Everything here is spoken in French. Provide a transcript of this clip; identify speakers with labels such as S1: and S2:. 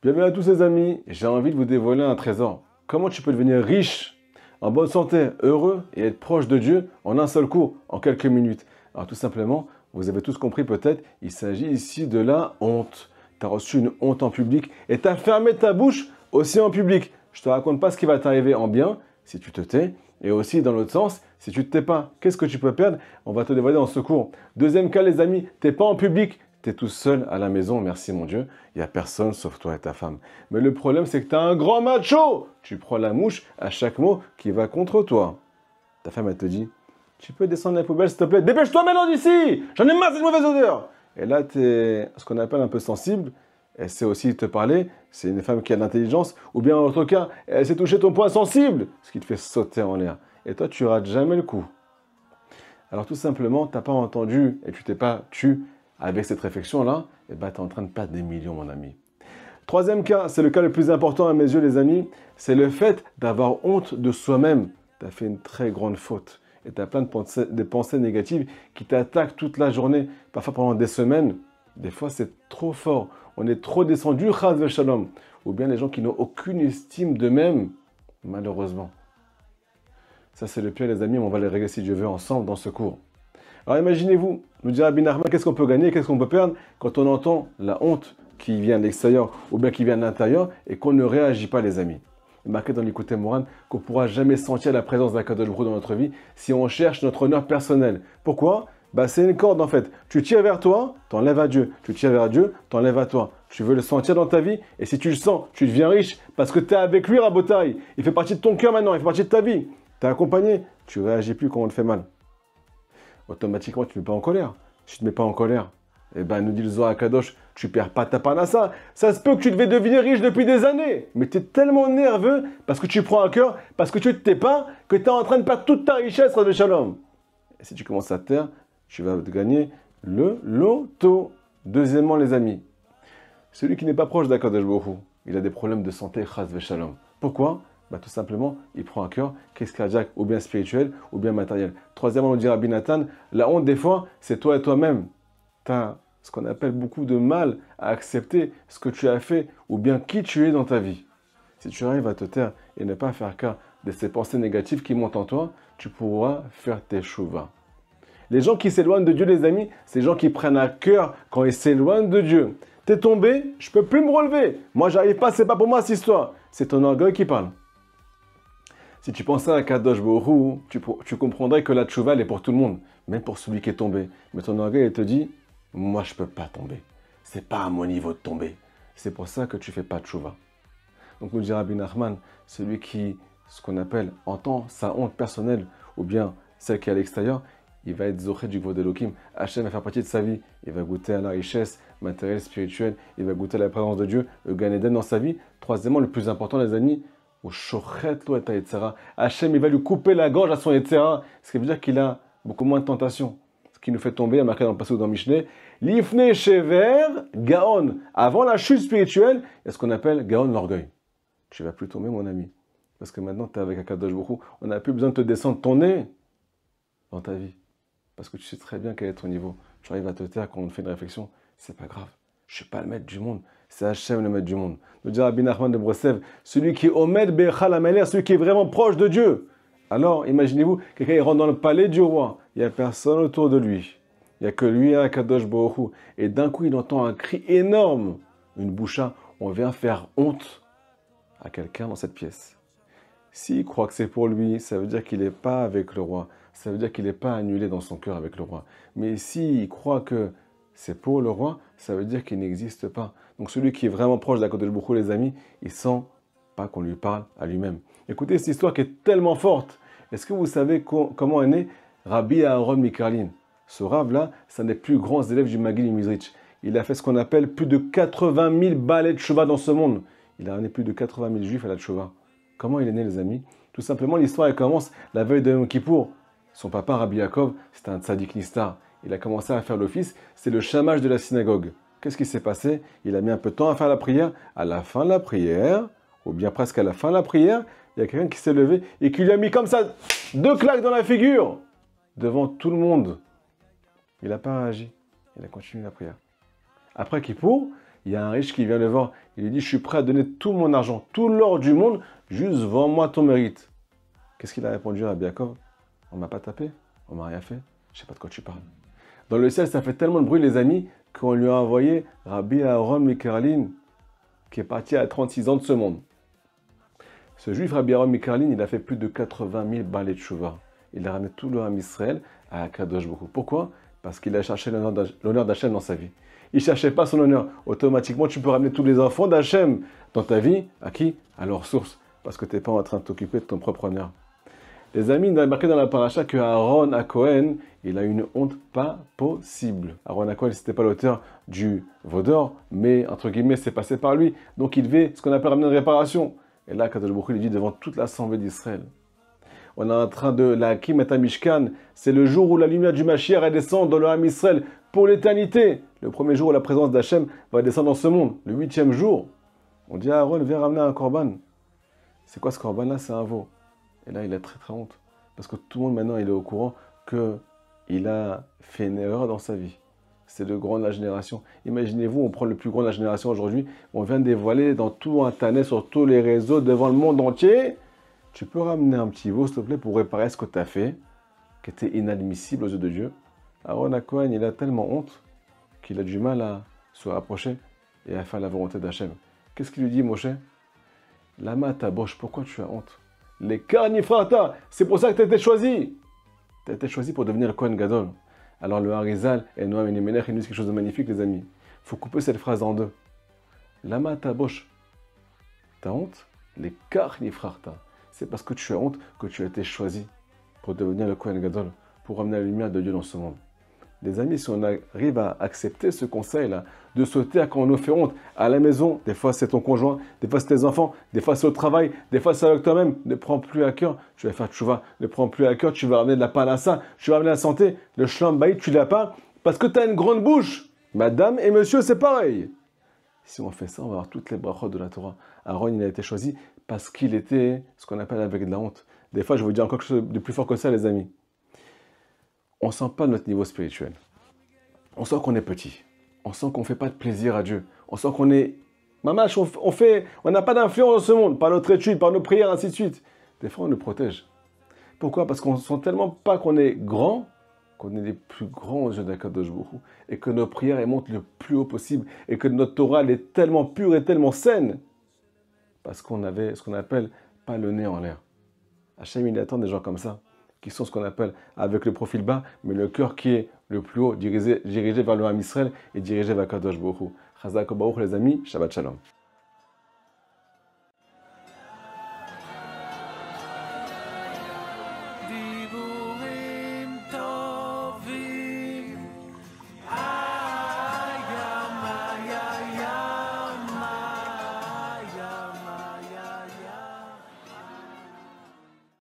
S1: Bienvenue à tous les amis, j'ai envie de vous dévoiler un trésor. Comment tu peux devenir riche, en bonne santé, heureux et être proche de Dieu en un seul coup, en quelques minutes. Alors tout simplement, vous avez tous compris peut-être, il s'agit ici de la honte. Tu as reçu une honte en public et tu as fermé ta bouche aussi en public. Je ne te raconte pas ce qui va t'arriver en bien si tu te tais et aussi dans l'autre sens, si tu ne te tais pas. Qu'est-ce que tu peux perdre? On va te dévoiler en secours. Deuxième cas les amis, tu n'es pas en public. Tu es tout seul à la maison, merci mon Dieu. Il n'y a personne sauf toi et ta femme. Mais le problème, c'est que tu as un grand macho. Tu prends la mouche à chaque mot qui va contre toi. Ta femme, elle te dit, tu peux descendre la poubelle, s'il te plaît. Dépêche-toi maintenant d'ici. J'en ai marre de cette mauvaise odeur. Et là, tu es ce qu'on appelle un peu sensible. Elle sait aussi te parler. C'est une femme qui a de l'intelligence. Ou bien, en autre cas, elle sait toucher ton point sensible. Ce qui te fait sauter en l'air. Et toi, tu rates jamais le coup. Alors, tout simplement, tu n'as pas entendu et tu t'es pas tu. Avec cette réflexion-là, eh ben, tu es en train de perdre des millions, mon ami. Troisième cas, c'est le cas le plus important à mes yeux, les amis, c'est le fait d'avoir honte de soi-même. Tu as fait une très grande faute et tu as plein de pensées négatives qui t'attaquent toute la journée, parfois pendant des semaines. Des fois, c'est trop fort. On est trop descendu, chas v'shalom. Ou bien les gens qui n'ont aucune estime d'eux-mêmes, malheureusement. Ça, c'est le pire, les amis, mais on va les régler si Dieu veut ensemble dans ce cours. Alors imaginez-vous, nous dit Rabbi Nachman, qu'est-ce qu'on peut gagner, qu'est-ce qu'on peut perdre quand on entend la honte qui vient de l'extérieur ou bien qui vient de l'intérieur et qu'on ne réagit pas, les amis. Il est marqué dans l'Écoute Moran qu'on ne pourra jamais sentir la présence d'Akadosh Baruch Hu dans notre vie si on cherche notre honneur personnel. Pourquoi? C'est une corde en fait. Tu tires vers toi, t'enlèves à Dieu. Tu tires vers Dieu, t'enlèves à toi. Tu veux le sentir dans ta vie et si tu le sens, tu deviens riche parce que tu es avec lui, Rabotai. Il fait partie de ton cœur maintenant, il fait partie de ta vie. Tu es accompagné, tu ne réagis plus quand on te fait mal. Automatiquement, tu ne te mets pas en colère. Si tu ne te mets pas en colère, eh ben, nous dit le Zohar Kadosh, tu ne perds pas ta parnassa. Ça se peut que tu devais devenir riche depuis des années. Mais tu es tellement nerveux parce que tu prends à cœur, parce que tu ne te tais pas, que tu es en train de perdre toute ta richesse, Rabbi Shalom. Et si tu commences à te taire, tu vas gagner le loto. Deuxièmement, les amis, celui qui n'est pas proche d'Akadosh Baruch Hu, il a des problèmes de santé, chas v'shalom. Pourquoi? Tout simplement, il prend à cœur, crise cardiaque, ou bien spirituelle, ou bien matérielle. Troisièmement, on dit Rabbi Nathan, la honte des fois, c'est toi et toi-même. Tu as ce qu'on appelle beaucoup de mal à accepter ce que tu as fait, ou bien qui tu es dans ta vie. Si tu arrives à te taire et ne pas faire cas de ces pensées négatives qui montent en toi, tu pourras faire tes chouvas. Les gens qui s'éloignent de Dieu, les amis, c'est les gens qui prennent à cœur quand ils s'éloignent de Dieu. T'es tombé, je peux plus me relever. Moi, j'arrive pas, c'est pas pour moi cette histoire. C'est ton orgueil qui parle. Si tu pensais à Kadosh Baruch Hu, tu comprendrais que la tchouva, elle est pour tout le monde, même pour celui qui est tombé. Mais ton orgueil, il te dit, moi, je ne peux pas tomber. Ce n'est pas à mon niveau de tomber. C'est pour ça que tu ne fais pas de tchouva. Donc, nous dit Rabbi Nachman, celui qui, ce qu'on appelle, entend sa honte personnelle, ou bien celle qui est à l'extérieur, il va être zoché du Kvod Elohim. Hachem va faire partie de sa vie. Il va goûter à la richesse matérielle, spirituelle. Il va goûter à la présence de Dieu, le Gan Eden dans sa vie. Troisièmement, le plus important, les amis, Hachem, il va lui couper la gorge à son Yetzera, ce qui veut dire qu'il a beaucoup moins de tentation. Ce qui nous fait tomber, il y a marqué dans le passage dans Mishneh, Lifne Shever Gaon. Avant la chute spirituelle, il y a ce qu'on appelle Gaon, l'orgueil. Tu ne vas plus tomber, mon ami. Parce que maintenant, tu es avec Akadosh Baruch Hu. On n'a plus besoin de te descendre ton nez dans ta vie. Parce que tu sais très bien quel est ton niveau. Tu arrives à te taire quand on fait une réflexion, c'est pas grave. Je ne suis pas le maître du monde. C'est Hachem le maître du monde. Nous dit Rabbi Nachman de Breslev, celui qui est Omed Bechal Ameler, celui qui est vraiment proche de Dieu. Alors, imaginez-vous, quelqu'un rentre dans le palais du roi. Il n'y a personne autour de lui. Il n'y a que lui et Akadosh Baruch Hu. Et d'un coup, il entend un cri énorme. Une boucha. On vient faire honte à quelqu'un dans cette pièce. S'il croit que c'est pour lui, ça veut dire qu'il n'est pas avec le roi. Ça veut dire qu'il n'est pas annulé dans son cœur avec le roi. Mais s'il croit que c'est pour le roi, ça veut dire qu'il n'existe pas. Donc celui qui est vraiment proche d'Akadosh Baruch Hu, les amis, il sent pas qu'on lui parle à lui-même. Écoutez cette histoire qui est tellement forte. Est-ce que vous savez comment est né Rabbi Aaron Mikarlin? Ce Rav-là, c'est un des plus grands élèves du Maggid Mizrich. Il a fait ce qu'on appelle plus de 80 000 balais de Tchouva dans ce monde. Il a amené plus de 80 000 juifs à la Tchouva. Comment il est né, les amis? Tout simplement, l'histoire elle commence la veille de Yom Kippour. Son papa, Rabbi Yaakov, c'était un tzaddik nistar. Il a commencé à faire l'office, c'est le chamage de la synagogue. Qu'est-ce qui s'est passé? Il a mis un peu de temps à faire la prière. À la fin de la prière, ou bien presque à la fin de la prière, il y a quelqu'un qui s'est levé et qui lui a mis comme ça 2 claques dans la figure, devant tout le monde. Il n'a pas réagi. Il a continué la prière. Après Kippour, Il y a un riche qui vient le voir. Il lui dit, je suis prêt à donner tout mon argent, tout l'or du monde, juste vends-moi ton mérite. Qu'est-ce qu'il a répondu à Rabbi Yaakov? On m'a pas tapé, on m'a rien fait, je sais pas de quoi tu parles. Dans le ciel, ça fait tellement de bruit, les amis, qu'on lui a envoyé Rabbi Aaron Mikarlin, qui est parti à 36 ans de ce monde. Ce juif, Rabbi Aaron Mikarlin, il a fait plus de 80 000 balais de chouva. Il a ramené tout le Ham Israël à Kadosh Baruch Hu. Pourquoi? Parce qu'il a cherché l'honneur d'Hachem dans sa vie. Il ne cherchait pas son honneur. Automatiquement, tu peux ramener tous les enfants d'Hachem dans ta vie. À qui? À leur source. Parce que tu n'es pas en train de t'occuper de ton propre honneur. Les amis, il a marqué dans la paracha que Aaron à Cohen, il a une honte pas possible. Aaron à Cohen, ce n'était pas l'auteur du Vaudor, mais entre guillemets, c'est passé par lui. Donc il devait ce qu'on appelle ramener une réparation. Et là, Kadosh Baruch Hu, il dit devant toute l'assemblée d'Israël. On est en train de la Kimet Mishkan. C'est le jour où la lumière du Mashiach descend dans le Ham Israël pour l'éternité. Le premier jour où la présence d'Hachem va descendre dans ce monde. Le 8e jour, on dit à Aaron, viens ramener un korban. C'est quoi ce korban-là? C'est un veau. Et là, il a très très honte. Parce que tout le monde maintenant, il est au courant qu'il a fait une erreur dans sa vie. C'est le grand de la génération. Imaginez-vous, on prend le plus grand de la génération aujourd'hui. On vient de dévoiler dans tout Internet, sur tous les réseaux, devant le monde entier. Tu peux ramener un petit veau, s'il te plaît, pour réparer ce que tu as fait, qui était inadmissible aux yeux de Dieu. Aaron Cohen, il a tellement honte qu'il a du mal à se rapprocher et à faire la volonté d'Hachem. Qu'est-ce qu'il lui dit, Moshe? Lama tabosh, pourquoi tu as honte? Les karnifrata, c'est pour ça que tu as été choisi. Tu as été choisi pour devenir le Kohen Gadol. Alors le Harizal et Noam Elimelech, ils nous disent quelque chose de magnifique, les amis. Il faut couper cette phrase en deux. Lama tabosh, t'as honte? Les karnifrata. C'est parce que tu as honte que tu as été choisi pour devenir le Kohen Gadol, pour ramener la lumière de Dieu dans ce monde. Les amis, si on arrive à accepter ce conseil-là, de se taire quand on nous fait honte, à la maison, des fois c'est ton conjoint, des fois c'est tes enfants, des fois c'est au travail, des fois c'est avec toi-même, ne prends plus à cœur, tu vas faire tchouva, ne prends plus à cœur, tu vas ramener de la parnassa, tu vas ramener la santé, le shlam baït, tu l'as pas, parce que tu as une grande bouche. Madame et monsieur, c'est pareil. Si on fait ça, on va avoir toutes les brachot de la Torah. Aaron, il a été choisi parce qu'il était ce qu'on appelle avec de la honte. Des fois, je vais vous dire encore quelque chose de plus fort que ça, les amis. On ne sent pas notre niveau spirituel. On sent qu'on est petit. On sent qu'on ne fait pas de plaisir à Dieu. On sent qu'on est... Mamache, on n'a pas d'influence dans ce monde, par notre étude, par nos prières, ainsi de suite. Des fois, on nous protège. Pourquoi? Parce qu'on ne sent tellement pas qu'on est grand, qu'on est les plus grands aux yeux d'Akadosh Baruch Hu, et que nos prières elles montent le plus haut possible, et que notre Torah elle est tellement pure et tellement saine, parce qu'on avait ce qu'on appelle pas le nez en l'air. Hachem, il attend des gens comme ça, qui sont ce qu'on appelle avec le profil bas, mais le cœur qui est le plus haut, dirigé vers le Ham Israël et dirigé vers Kadosh Baruch Hu. Chazak Baruch les amis, Shabbat Shalom.